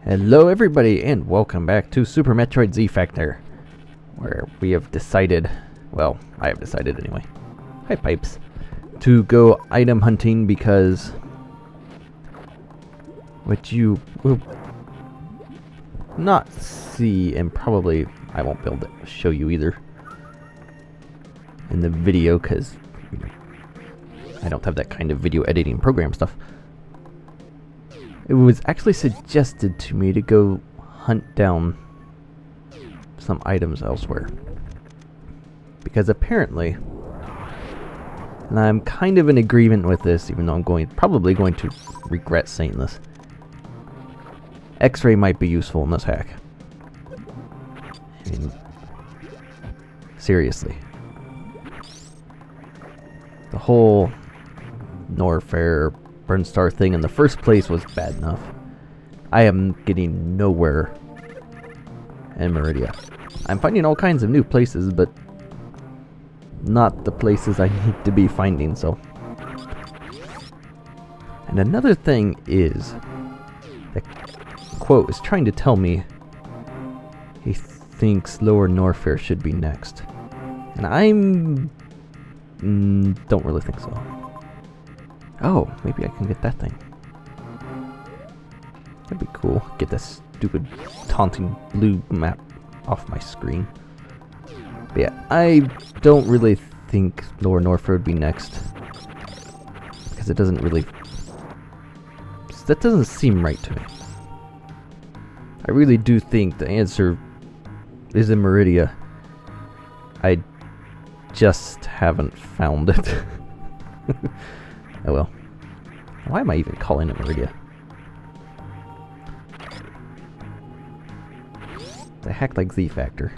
Hello everybody and welcome back to Super Metroid Z Factor, where we have decided, well, I have decided anyway, hi Pipes, to go item hunting because what you will not see, and probably I won't be able to show you either in the video because I don't have that kind of video editing program stuff. It was actually suggested to me to go hunt down some items elsewhere. Because apparently, and I'm kind of in agreement with this, even though I'm probably going to regret saying this, X-ray might be useful in this hack. I mean, seriously. The whole Norfair Brinstar thing in the first place was bad enough. I am getting nowhere in Zaridia. I'm finding all kinds of new places, but not the places I need to be finding, so. And another thing is, the quote is trying to tell me he thinks Lower Norfair should be next. And I'm don't really think so. Oh, maybe I can get that thing. That'd be cool. Get this stupid taunting blue map off my screen. But yeah, I don't really think Lower Norfair would be next. Because it doesn't really... that doesn't seem right to me. I really do think the answer is in Zaridia. I just haven't found it. Oh well. Why am I even calling it Zaridia? It's a hack like Z Factor.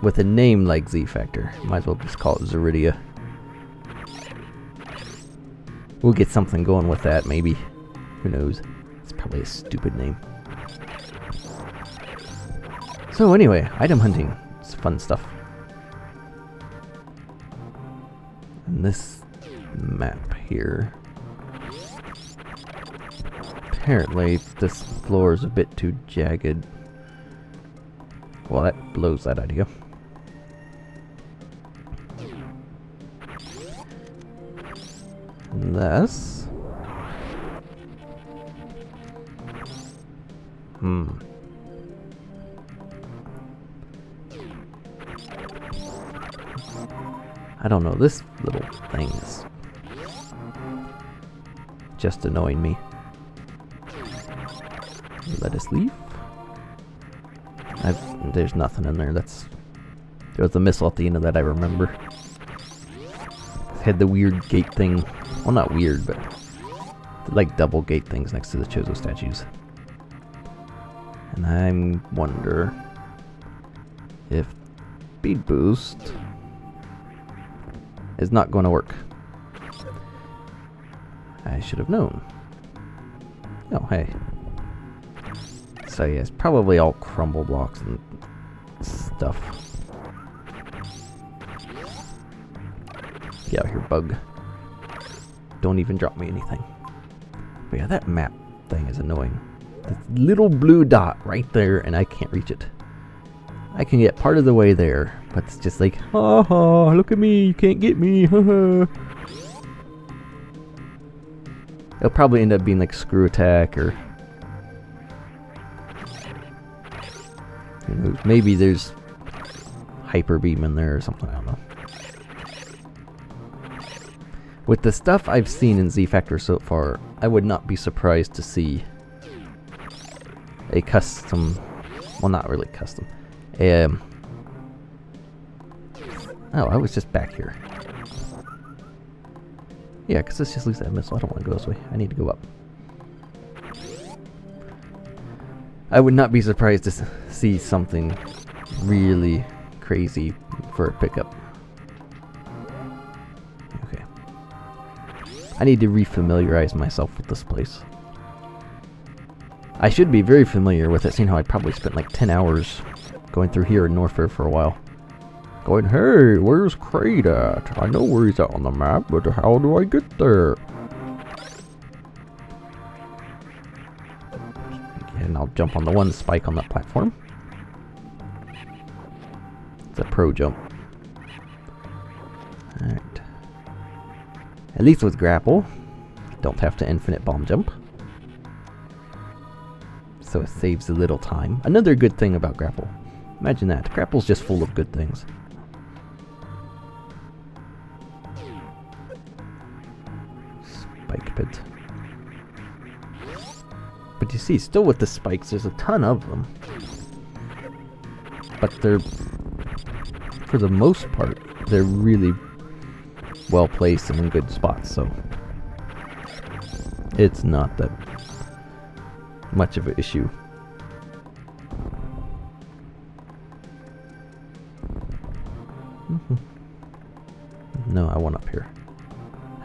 With a name like Z Factor. Might as well just call it Zaridia. We'll get something going with that, maybe. Who knows? It's probably a stupid name. So anyway, item hunting. It's fun stuff. And this map here. Apparently, this floor is a bit too jagged. Well, that blows that idea. Unless... I don't know, this little thing is just annoying me. Let us leave. There's nothing in there. There was a missile at the end of that, I remember. It had the weird gate thing. Well, not weird, but like double gate things next to the Chozo statues. And I wonder if speed boost is not going to work. I should have known. Oh, hey. So yeah, it's probably all crumble blocks and stuff. Get out here, bug. Don't even drop me anything. But yeah, that map thing is annoying. This little blue dot right there, and I can't reach it. I can get part of the way there, but it's just like, ha ha, look at me, you can't get me, ha ha. It'll probably end up being like screw attack, or who knows, maybe there's hyper beam in there or something, I don't know. With the stuff I've seen in Z Factor so far, I would not be surprised to see a custom, well, not really custom. Oh, I was just back here. Yeah, because this just leaves that missile. I don't want to go this way. I need to go up. I would not be surprised to see something really crazy for a pickup. Okay. I need to refamiliarize myself with this place. I should be very familiar with it, seeing how I probably spent like 10 hours going through here in Norfair for a while. Going, hey, where's Crate at? I know where he's at on the map, but how do I get there? And I'll jump on the one spike on that platform. It's a pro jump. Alright. At least with grapple, don't have to infinite bomb jump. So it saves a little time. Another good thing about grapple. Imagine that. Grapple's just full of good things. Spike pit. But you see, still with the spikes, there's a ton of them. But they're, for the most part, they're really well placed and in good spots, so it's not that much of an issue. No, I want up here.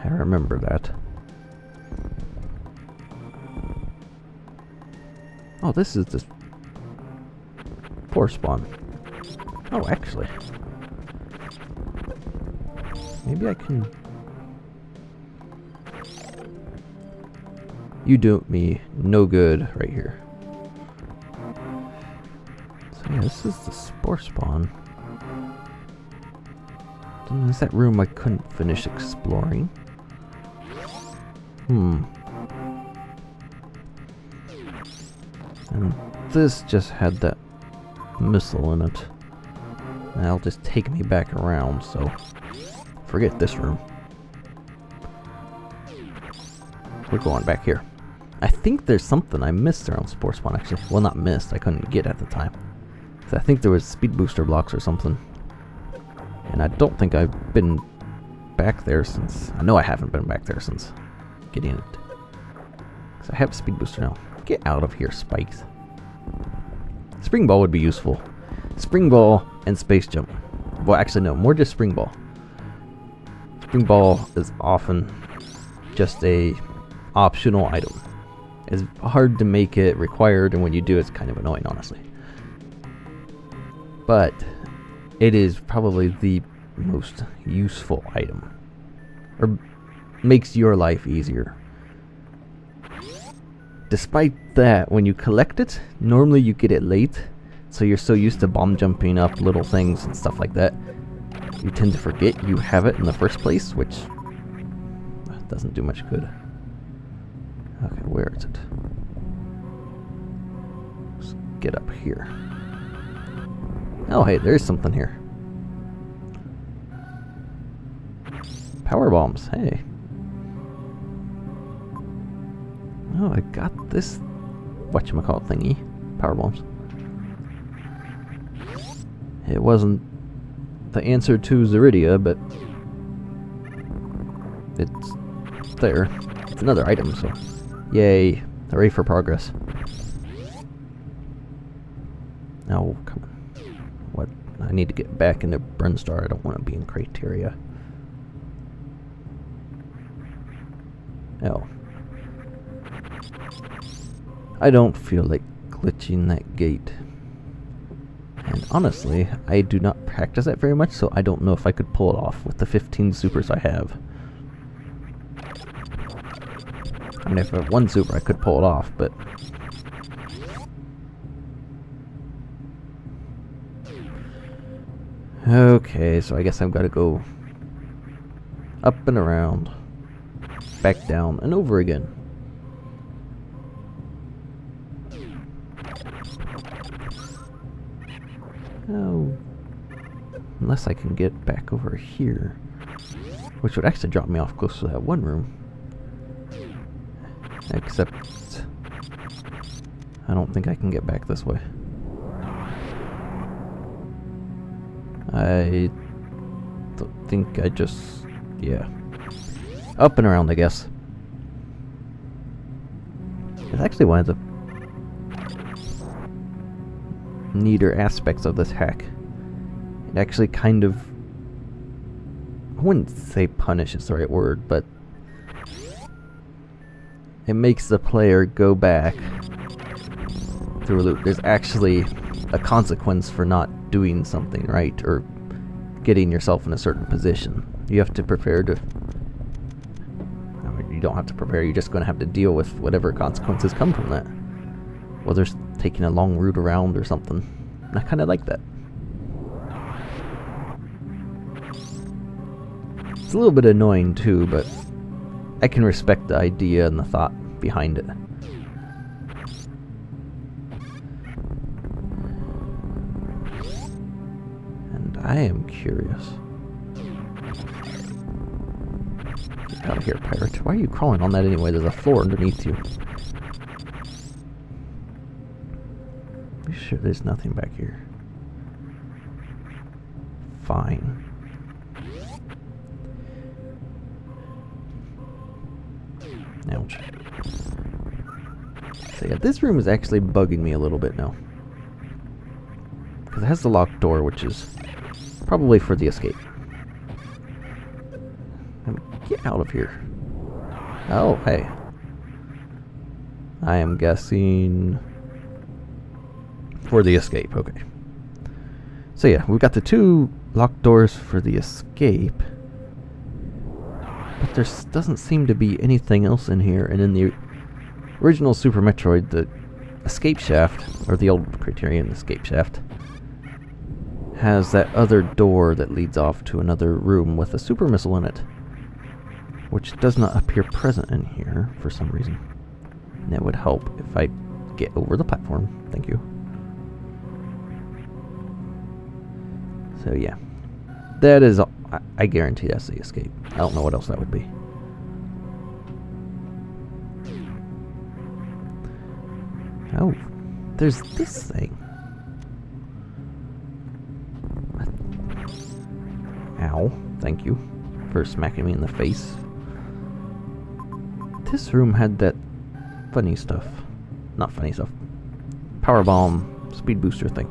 I remember that. Oh, this is the Spore Spawn. Oh, actually. Maybe I can... You do me no good right here. So yeah, this is the Spore Spawn. Then there's that room I couldn't finish exploring. And this just had that missile in it. And that'll just take me back around, so forget this room. We're going back here. I think there's something I missed around Spore Spawn, actually. Well, not missed, I couldn't get at the time. So I think there was speed booster blocks or something. And I don't think I've been back there since... I know I haven't been back there since getting it. Because I have a speed booster now. Get out of here, spikes. Spring ball would be useful. Spring ball and space jump. Well, actually, no. More just spring ball. Spring ball is often just a optional item. It's hard to make it required, and when you do, it's kind of annoying, honestly. But it is probably the most useful item. Or makes your life easier. Despite that, when you collect it, normally you get it late, so you're so used to bomb jumping up little things and stuff like that, you tend to forget you have it in the first place, which doesn't do much good. Okay, where is it? Let's get up here. Oh, hey, there's something here. Power bombs, hey. Oh, I got this whatchamacallit thingy. Power bombs. It wasn't the answer to Zaridia, but it's there. It's another item, so yay. Hooray for progress. Oh, come on. What? I need to get back into Brinstar. I don't want to be in Crateria. Oh. I don't feel like glitching that gate. And honestly, I do not practice that very much, so I don't know if I could pull it off with the 15 supers I have. I mean, if I have one super, I could pull it off, but... Okay, so I guess I've got to go up and around, back down, and over again. Oh, unless I can get back over here, which would actually drop me off close to that one room. Except, I don't think I can get back this way. I don't think I just, yeah. Up and around, I guess. It's actually one of the neater aspects of this hack. It actually kind of, I wouldn't say punish is the right word, but it makes the player go back through a loop. There's actually a consequence for not doing something right or getting yourself in a certain position. You have to prepare to, I mean, you don't have to prepare, you're just going to have to deal with whatever consequences come from that. Well, they're taking a long route around or something. And I kind of like that. It's a little bit annoying too, but I can respect the idea and the thought behind it. And I am curious. Get out of here, pirate. Why are you crawling on that anyway? There's a floor underneath you. Are you sure there's nothing back here? Fine. Ouch. So yeah, this room is actually bugging me a little bit now. Because it has the locked door, which is probably for the escape. Get out of here. Oh, hey. I am guessing for the escape, okay. So yeah, we've got the 2 locked doors for the escape. But there doesn't seem to be anything else in here. And in the original Super Metroid, the escape shaft, or the old Crateria escape shaft, has that other door that leads off to another room with a super missile in it, which does not appear present in here for some reason. And that would help if I get over the platform. Thank you. So yeah, that is all. I guarantee that's the escape. I don't know what else that would be. Oh, there's this thing. Ow, thank you for smacking me in the face. This room had that funny stuff. Not funny stuff. Power bomb, speed booster thing.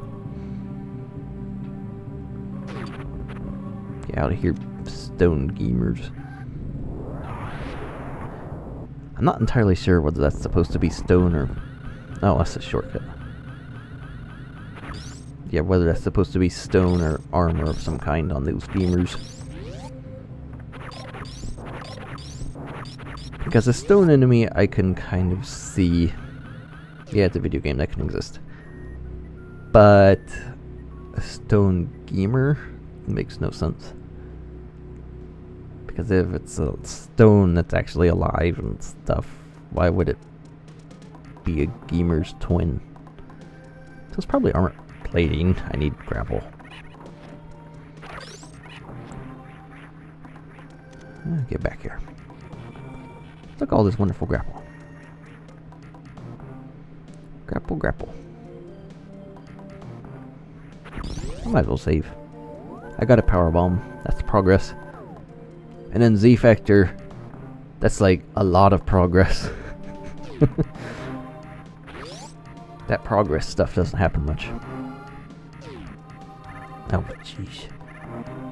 Get out of here, stone gamers. I'm not entirely sure whether that's supposed to be stone or... Oh, that's a shortcut. Yeah, whether that's supposed to be stone or armor of some kind on those gamers. Because a stone enemy I can kind of see. Yeah, it's a video game that can exist. But a stone gamer makes no sense. Because if it's a stone that's actually alive and stuff, why would it be a gamer's twin? So it's probably armor plating. I need grapple. Get back here. Look at all this wonderful grapple. Grapple, grapple. I might as well save. I got a power bomb. That's progress. And then Z Factor. That's like a lot of progress. That progress stuff doesn't happen much. Oh, jeez.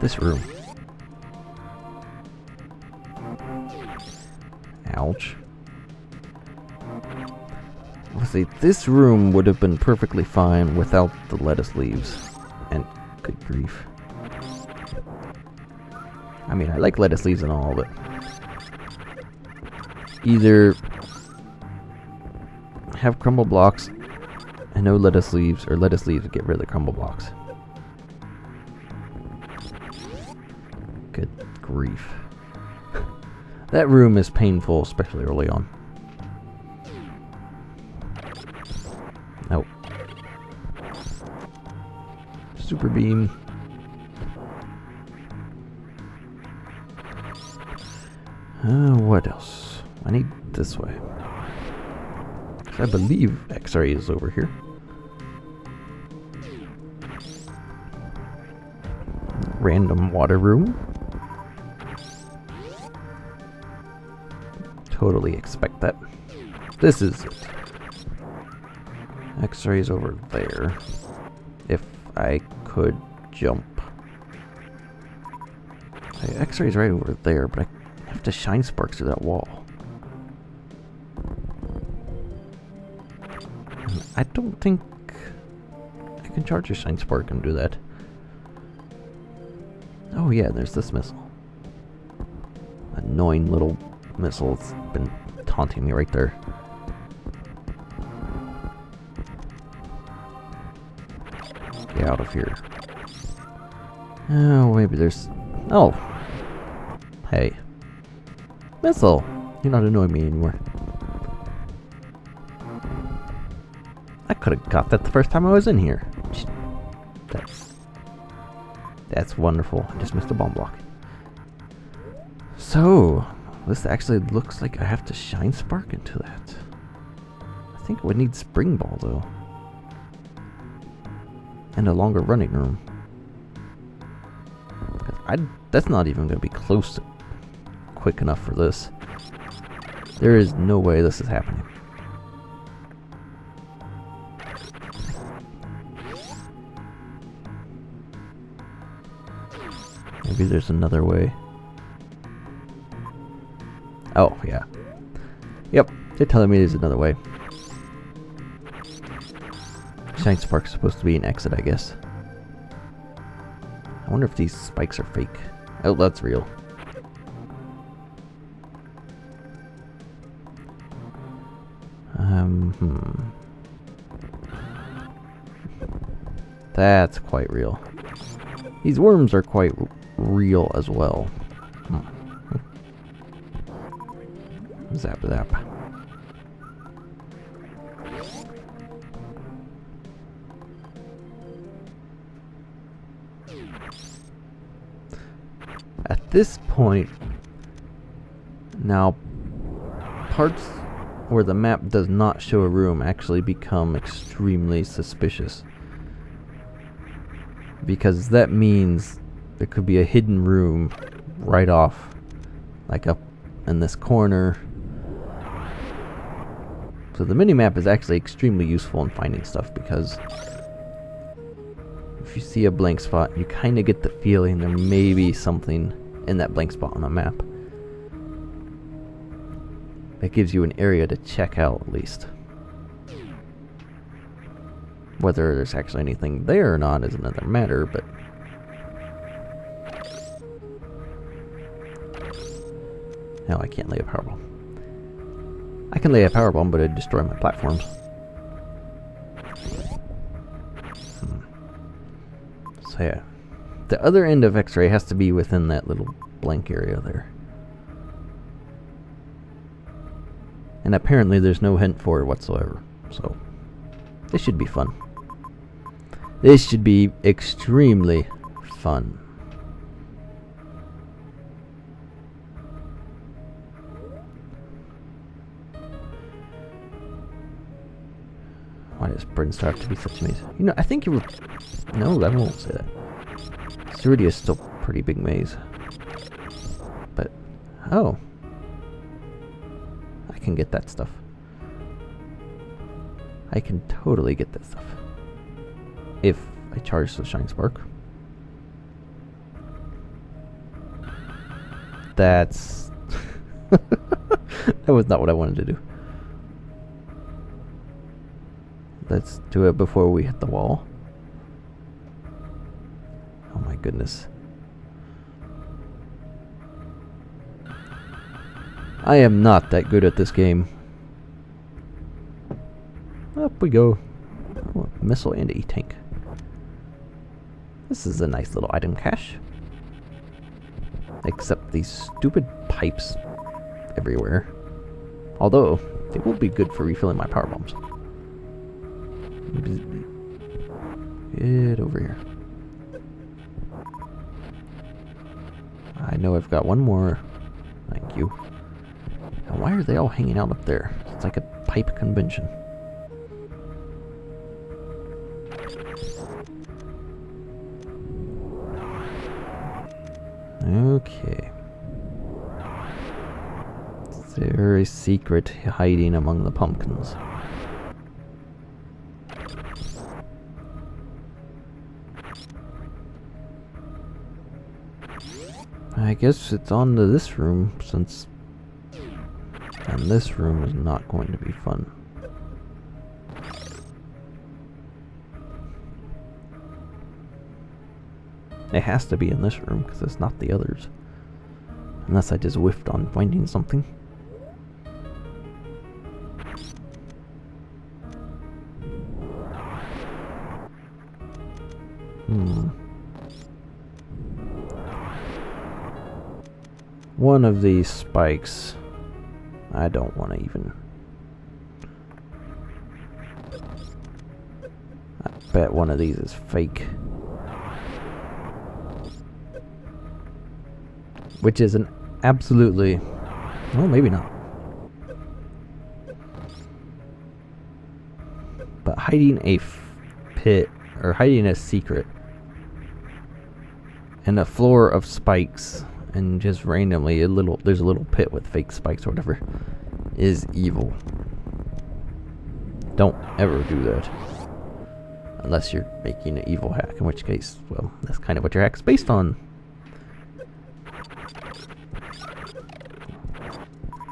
This room. Ouch. Let's see, this room would have been perfectly fine without the lettuce leaves. And good grief. I mean, I like lettuce leaves and all, but either have crumble blocks and no lettuce leaves, or lettuce leaves get rid of the crumble blocks. Good grief. That room is painful, especially early on. Nope. Super beam. What else? I need this way. I believe X-ray is over here. Random water room. Totally expect that. This is it. X-ray's over there. If I could jump. X-ray's right over there, but I have to shine sparks through that wall. I don't think I can charge a shine spark and do that. Oh yeah, there's this missile. Annoying little missile. It's been taunting me right there. Get out of here. Oh, maybe there's... Oh! Hey. Missile! You're not annoying me anymore. I could have got that the first time I was in here. That's wonderful. I just missed a bomb block. So, this actually looks like I have to shine spark into that. I think it would need spring ball though. And a longer running room. That's not even going to be close to quick enough for this. There is no way this is happening. Maybe there's another way. Oh, yeah. Yep, they're telling me there's another way. Shine Spark's supposed to be an exit, I guess. I wonder if these spikes are fake. Oh, that's real. That's quite real. These worms are quite real as well. Zap zap. At this point, now parts where the map does not show a room actually become extremely suspicious, because that means there could be a hidden room right off, like up in this corner. So the minimap is actually extremely useful in finding stuff, because if you see a blank spot, you kind of get the feeling there may be something in that blank spot on the map. It gives you an area to check out at least. Whether there's actually anything there or not is another matter, but... No, I can't lay a powerbomb. I can lay a powerbomb, but it'd destroy my platforms. So yeah. The other end of X-ray has to be within that little blank area there. And apparently there's no hint for it whatsoever. So, this should be fun. This should be extremely fun. Why does Brinstar have to be such a maze? You know, I think you were... No, I won't say that. Zaridia is still a pretty big maze. But... Oh. I can get that stuff. I can totally get that stuff. If I charge the Shine Spark. That's... that was not what I wanted to do. Let's do it before we hit the wall. Oh my goodness. I am not that good at this game. Up we go. Oh, missile and E-tank. This is a nice little item cache. Except these stupid pipes everywhere. Although, they will be good for refilling my power bombs. Get over here. I know I've got one more. Thank you. Now why are they all hanging out up there? It's like a pipe convention. Okay. It's very secret hiding among the pumpkins. I guess it's on to this room, since... And this room is not going to be fun. It has to be in this room, because it's not the others. Unless I just whiffed on finding something. One of these spikes, I don't want to even... I bet one of these is fake. Which is an absolutely... well, maybe not. But hiding a pit, or hiding a secret in a floor of spikes, and just randomly there's a little pit with fake spikes or whatever, is evil. Don't ever do that. Unless you're making an evil hack, in which case, well, that's kind of what your hack's based on.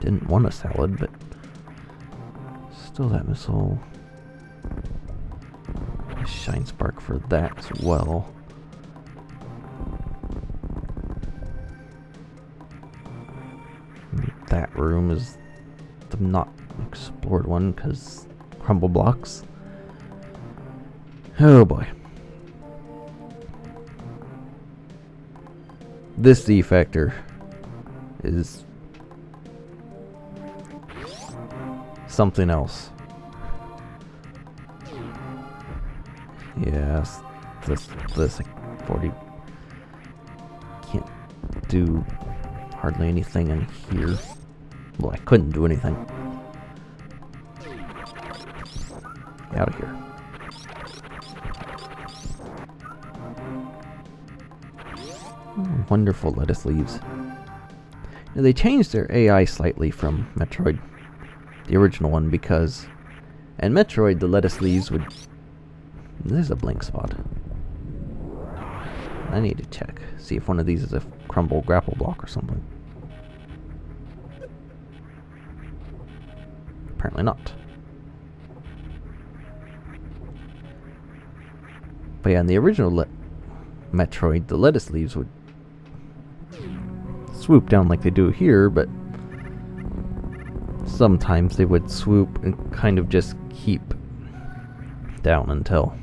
Didn't want a salad, but still that missile. Shine spark for that as well. That room is the not explored one because crumble blocks. Oh boy. This defector is something else. Yes, this 40 can't do hardly anything in here. Well, I couldn't do anything. Get out of here. Oh, wonderful lettuce leaves. Now, they changed their AI slightly from Metroid, the original one, because in Metroid the lettuce leaves would... There's a blink spot. I need to check. See if one of these is a crumble grapple block or something. Apparently not. But yeah, in the original Metroid, the lettuce leaves would swoop down like they do here, but sometimes they would swoop and kind of just keep down until...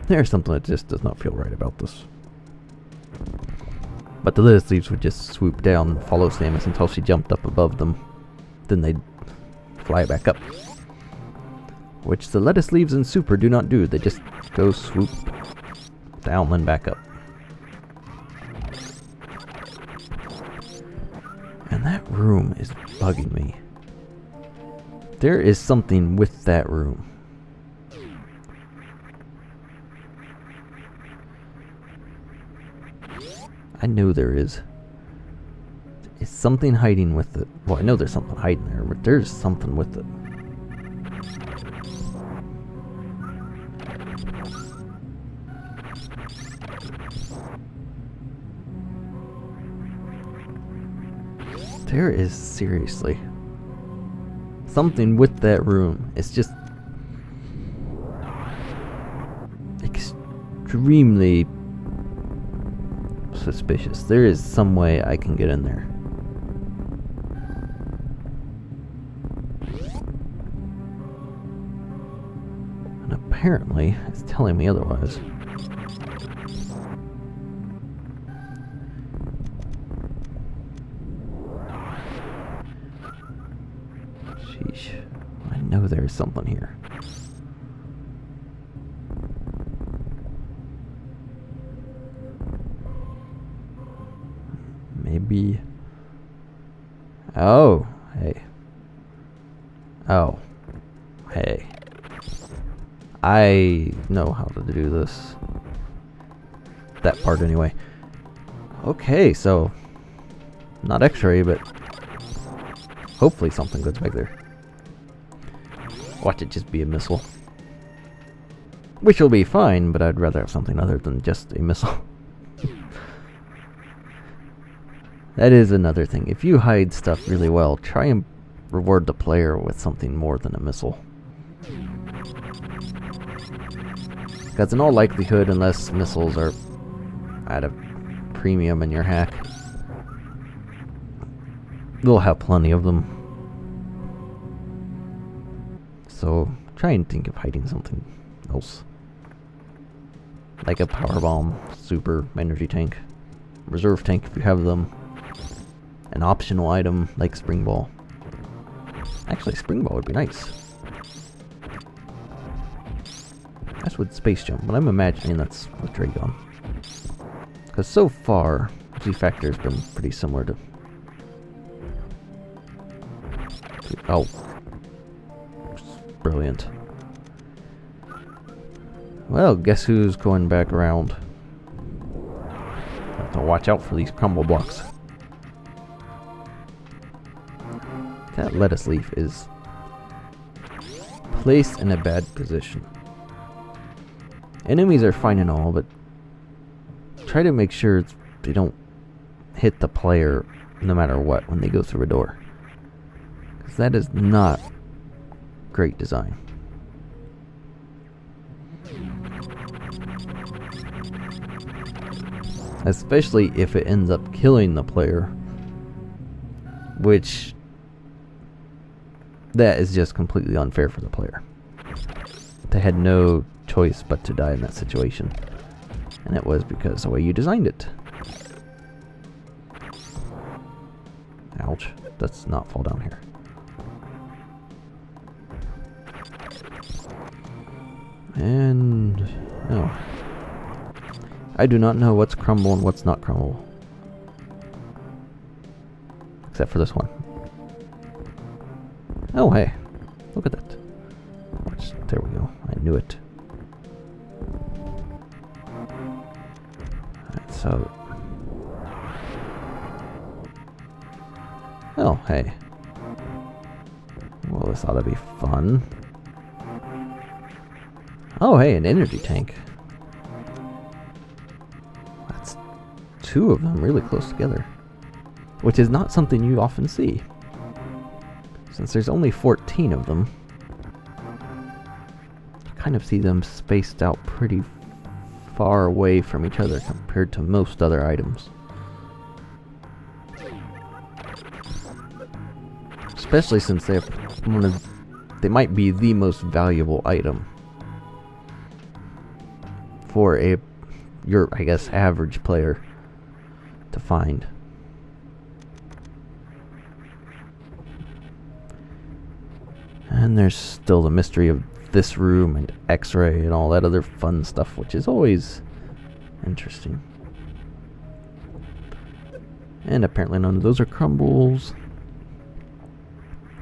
There's something that just does not feel right about this. But the lettuce leaves would just swoop down and follow Samus until she jumped up above them. Then they'd fly back up. Which the lettuce leaves in Super do not do. They just go swoop down and back up. And that room is bugging me. There is something with that room. I know there is. Is something hiding with it? Well, I know there's something hiding there, but there's something with it. There is seriously something with that room. It's just extremely suspicious. There is some way I can get in there. And apparently it's telling me otherwise. Sheesh. I know there's something here. Maybe. Oh, hey. Oh, hey. I know how to do this. That part anyway. Okay, so not X-ray, but hopefully something goes back there. Watch it just be a missile. Which will be fine, but I'd rather have something other than just a missile. That is another thing. If you hide stuff really well, try and reward the player with something more than a missile. Because in all likelihood, unless missiles are at a premium in your hack, we'll have plenty of them. So try and think of hiding something else. Like a power bomb, super energy tank, reserve tank if you have them, an optional item like spring ball. Actually, spring ball would be nice. That's with space jump, but I'm imagining that's with Dragon. Because so far, G Factor has been pretty similar to... Oh. Brilliant. Well, guess who's going back around? Have to watch out for these crumble blocks. That lettuce leaf is placed in a bad position. Enemies are fine and all, but try to make sure they don't hit the player no matter what when they go through a door. Because that is not great design. Especially if it ends up killing the player, which that is just completely unfair for the player. They had no choice but to die in that situation, and it was because the way you designed it. Ouch, let's not fall down here. And no, I do not know what's crumble and what's not crumble, except for this one. Oh hey, look at that. There we go, I knew it. Alright, so... Oh hey. Well, this ought to be fun. Oh hey, an energy tank. That's two of them really close together, which is not something you often see. Since there's only 14 of them, you kind of see them spaced out pretty far away from each other compared to most other items. Especially since they have they might be the most valuable item for your, I guess, average player to find. And there's still the mystery of this room and X-ray and all that other fun stuff, which is always interesting. And apparently none of those are crumbles.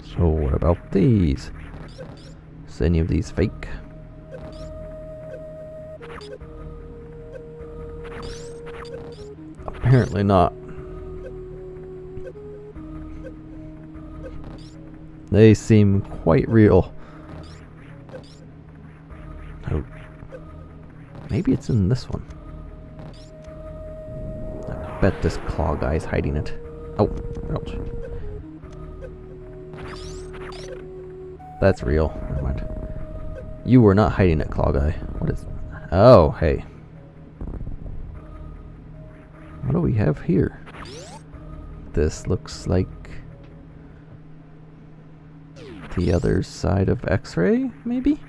So what about these? Is any of these fake? Apparently not. They seem quite real. Oh. Maybe it's in this one. I bet this claw guy's hiding it. Oh, ouch. That's real. Never mind. You were not hiding it, claw guy. What is... Oh, hey. What do we have here? This looks like the other side of X-ray, maybe?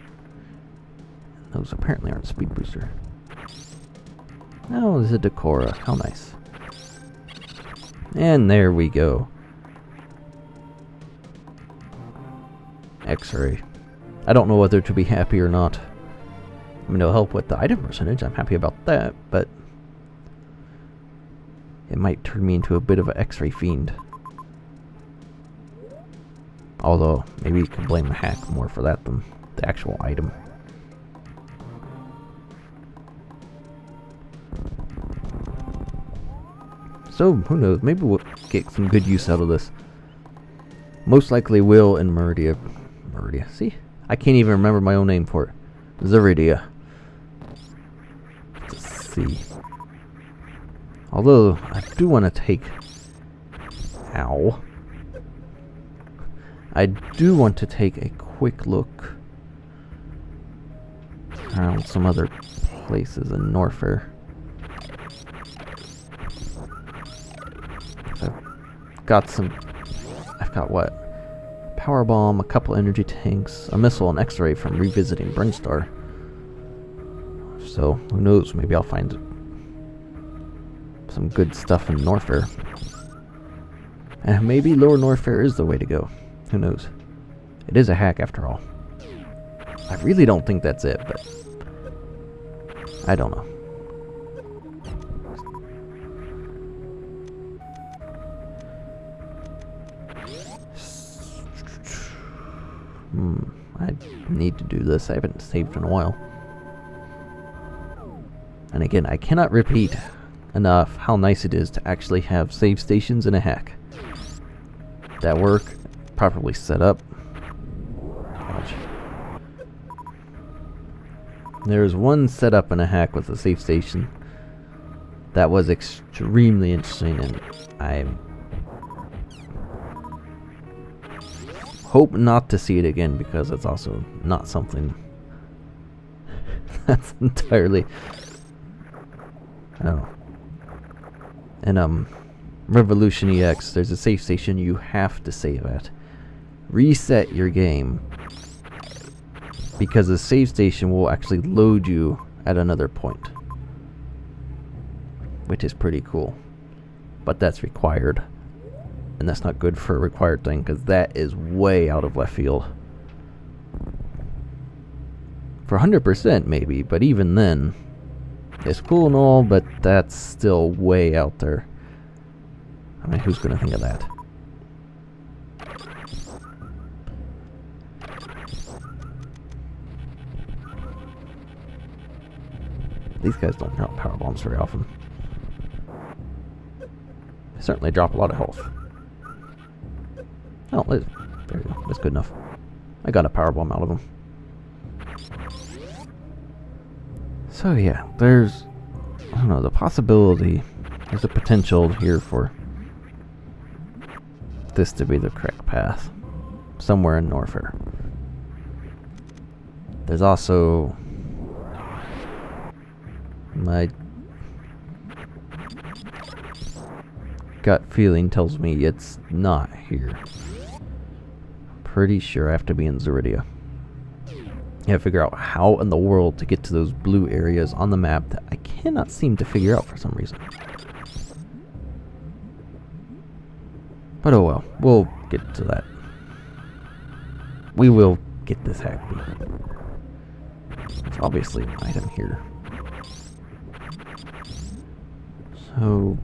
Those apparently aren't speed booster. Oh, there's a Decora. How nice. And there we go. X-ray. I don't know whether to be happy or not. I mean, it'll help with the item percentage. I'm happy about that, but it might turn me into a bit of an X-ray fiend. Although, maybe you can blame the hack more for that than the actual item. So, who knows, maybe we'll get some good use out of this. Most likely will in Meridia. See? I can't even remember my own name for it. Zaridia. Let's see. Although, I do want to take... Ow. I do want to take a quick look around some other places in Norfair. I've got what? power bomb, a couple energy tanks, a missile, and X-ray from revisiting Brinstar. So, who knows, maybe I'll find some good stuff in Norfair. And maybe Lower Norfair is the way to go. Who knows? It is a hack after all. I really don't think that's it, but I don't know. I need to do this. I haven't saved in a while. And again, I cannot repeat enough how nice it is to actually have save stations in a hack that work, properly set up. Gosh. There's one setup in a hack with a save station that was extremely interesting, and I hope not to see it again, because it's also not something that's entirely, I don't know. And Revolution EX, there's a save station you have to save at. Reset your game, because the save station will actually load you at another point, which is pretty cool. But that's required, and that's not good for a required thing, because that is way out of left field. For 100% maybe, but even then, it's cool and all, but that's still way out there. I mean, who's gonna think of that? These guys don't drop power bombs very often. They certainly drop a lot of health. Oh, there you go. That's good enough. I got a power bomb out of them. So yeah, there's, I don't know, the possibility, there's a potential here for this to be the correct path somewhere in Norfair. There's also my gut feeling tells me it's not here. Pretty sure I have to be in Zaridia. You have to figure out how in the world to get to those blue areas on the map that I cannot seem to figure out for some reason. But oh well, we'll get to that. We will get this hack beat. There's obviously an item here. So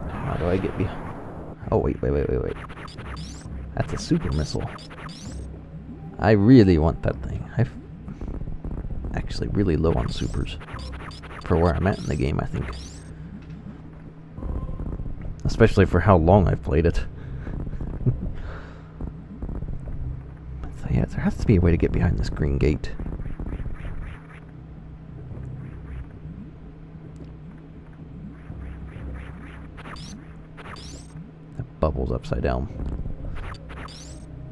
how do I get behind? Oh wait. That's a super missile. I really want that thing. I'm actually really low on supers for where I'm at in the game, I think. Especially for how long I've played it. So yeah, there has to be a way to get behind this green gate. That bubble's upside down.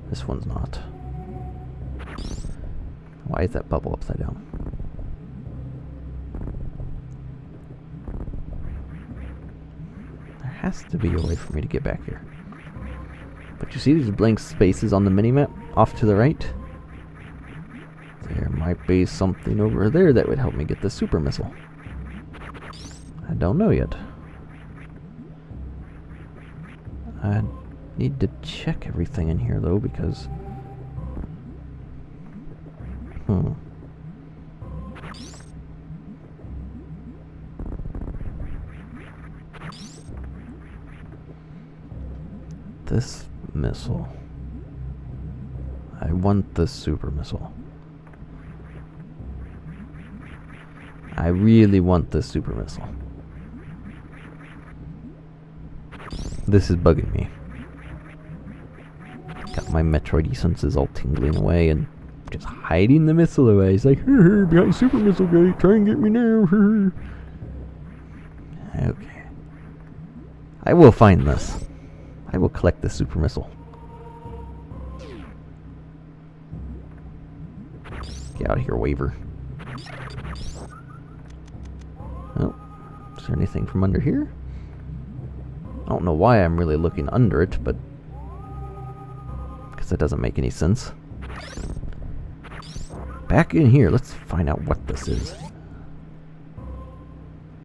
This one's not. Why is that bubble upside down? There has to be a way for me to get back here. But you see these blank spaces on the minimap off to the right? There might be something over there that would help me get the super missile. I don't know yet. I need to check everything in here though, because this missile, I want the super missile. I really want this super missile. This is bugging me. Got my Metroid senses all tingling away and just hiding the missile away. He's like, behind super missile gate, try and get me now. Okay. I will find this. I will collect the super missile. Get out of here, Waver. Oh, is there anything from under here? don't know why I'm really looking under it, but... because that doesn't make any sense. Back in here, let's find out what this is.